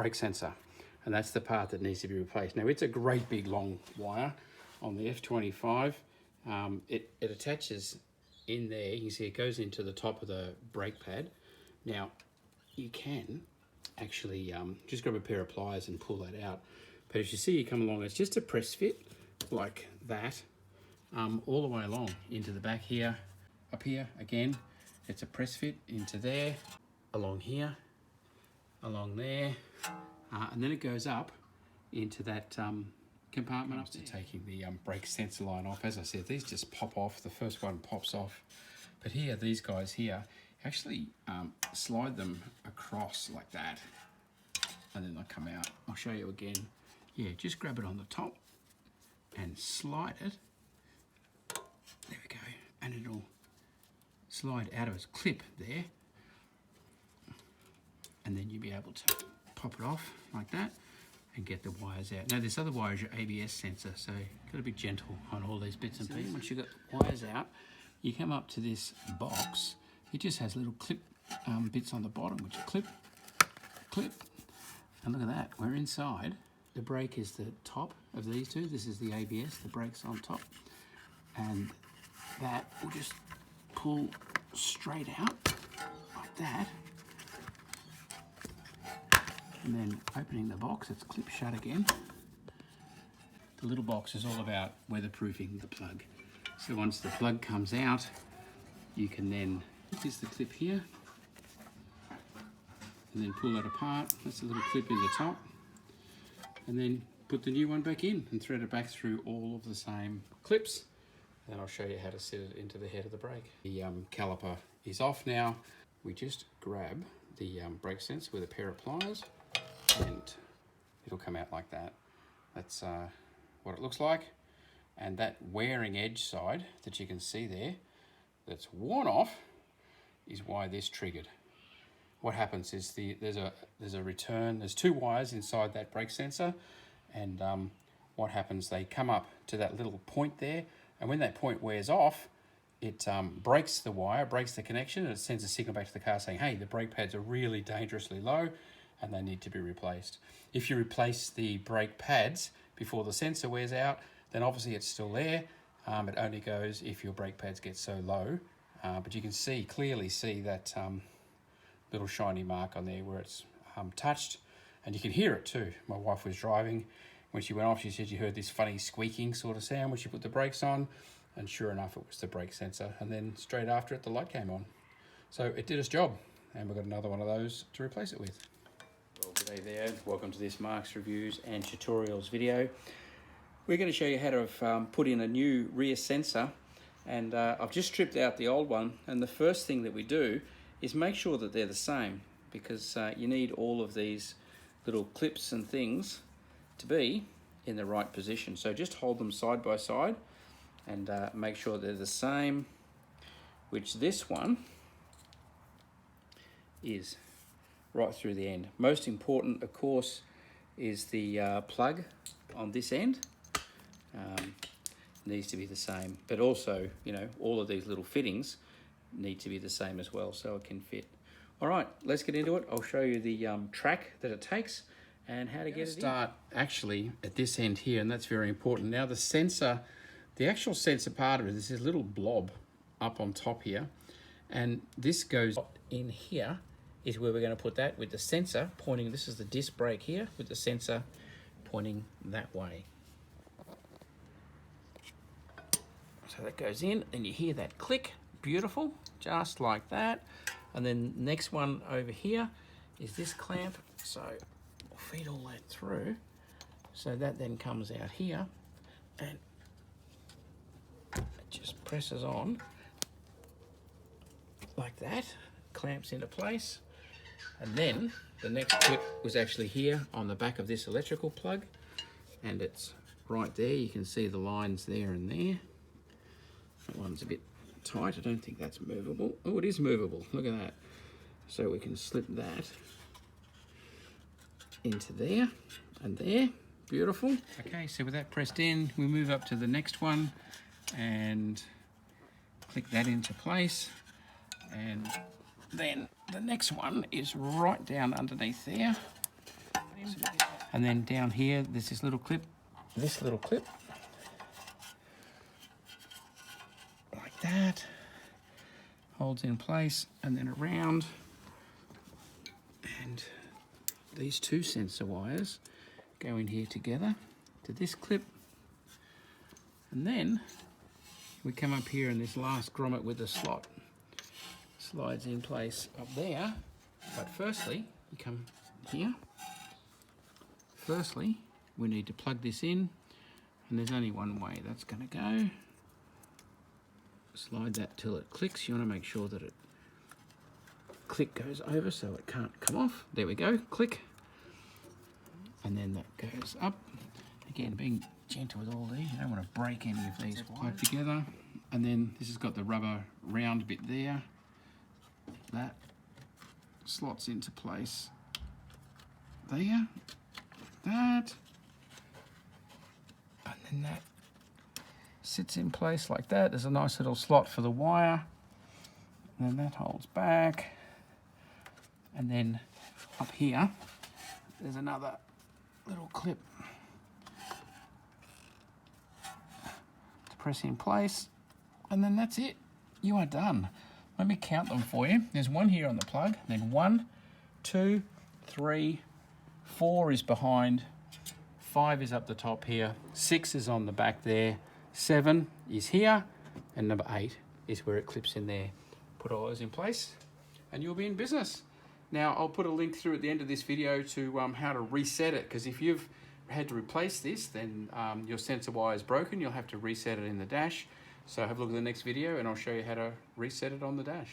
brake sensor, and that's the part that needs to be replaced. Now it's a great big long wire on the F25. It attaches in there. You can see it goes into the top of the brake pad. Now you can actually just grab a pair of pliers and pull that out, but as you see, you come along, it's just a press fit like that, all the way along into the back here. Up here again, it's a press fit into there, along here, along there, and then it goes up into that compartment up to taking the brake sensor line off. As I said, these just pop off. The first one pops off, but here, these guys here, actually slide them across like that, and then they'll come out. I'll show you again. Yeah, just grab it on the top and slide it. There we go, and it'll slide out of its clip there, and then you'll be able to pop it off like that and get the wires out. Now this other wire is your ABS sensor, so you've got to be gentle on all these bits and pieces. Once you've got the wires out, you come up to this box. It just has little clip bits on the bottom, which clip, clip, and look at that, we're inside. The brake is the top of these two. This is the ABS, the brake's on top, and that will just pull straight out like that, and then opening the box, it's clip shut again. The little box is all about weatherproofing the plug. So once the plug comes out, you can then, here's the clip here, and then pull that apart. That's a little clip in the top, and then put the new one back in and thread it back through all of the same clips. And I'll show you how to set it into the head of the brake. The caliper is off now. We just grab the brake sensor with a pair of pliers, and it'll come out like that. That's what it looks like. And that wearing edge side that you can see there, that's worn off, is why this triggered. What happens is there's a return. There's two wires inside that brake sensor, and what happens? They come up to that little point there. And when that point wears off, it breaks the wire, breaks the connection, and it sends a signal back to the car saying, hey, the brake pads are really dangerously low and they need to be replaced. If you replace the brake pads before the sensor wears out, then obviously it's still there. It only goes if your brake pads get so low. But you can clearly see that little shiny mark on there where it's touched, and you can hear it too. My wife was driving. When she went off, she said she heard this funny squeaking sort of sound when she put the brakes on, and sure enough, it was the brake sensor. And then straight after it, the light came on. So it did its job, and we've got another one of those to replace it with. Well, good day there. Welcome to this Mark's Reviews and Tutorials video. We're going to show you how to put in a new rear sensor, and I've just stripped out the old one, and the first thing that we do is make sure that they're the same, because you need all of these little clips and things to be in the right position. So just hold them side by side and make sure they're the same, which this one is right through the end. Most important, of course, is the plug on this end. Needs to be the same, but also, you know, all of these little fittings need to be the same as well, so it can fit. All right, let's get into it. I'll show you the track that it takes and how to get it in. Start actually at this end here, and that's very important. Now the sensor, the actual sensor part of it is this little blob up on top here, and this goes in here is where we're going to put that with the sensor pointing. This is the disc brake here with the sensor pointing that way. So that goes in, and you hear that click, beautiful, just like that. And then next one over here is this clamp, so we'll feed all that through. So that then comes out here, and it just presses on like that, clamps into place. And then the next clip was actually here on the back of this electrical plug, and it's right there. You can see the lines there and there. That one's a bit tight. I don't think that's movable. Oh, it is movable. Look at that. So we can slip that into there and there. Beautiful. Okay, so with that pressed in, we move up to the next one and click that into place. And then the next one is right down underneath there. And then down here, there's this little clip, like that, holds in place, and then around, and these two sensor wires go in here together to this clip, and then we come up here and this last grommet with the slot slides in place up there. But firstly, you come here. Firstly, we need to plug this in, and there's only one way that's going to go. Slide that till it clicks. You want to make sure that it click goes over so it can't come off. There we go, click. And then that goes up. Again, being gentle with all these, you don't want to break any of these plugged together. And then this has got the rubber round bit there. That slots into place there, that, and then that sits in place like that. There's a nice little slot for the wire, and then that holds back, and then up here there's another little clip to press in place, and then that's it. You are done. Let me count them for you. There's one here on the plug, then 1, 2, 3, 4 is behind, 5 is up the top here, 6 is on the back there, 7 is here, and number 8 is where it clips in there. Put all those in place and you'll be in business. Now I'll put a link through at the end of this video to how to reset it, because if you've had to replace this, then your sensor wire is broken. You'll have to reset it in the dash. So have a look at the next video and I'll show you how to reset it on the dash.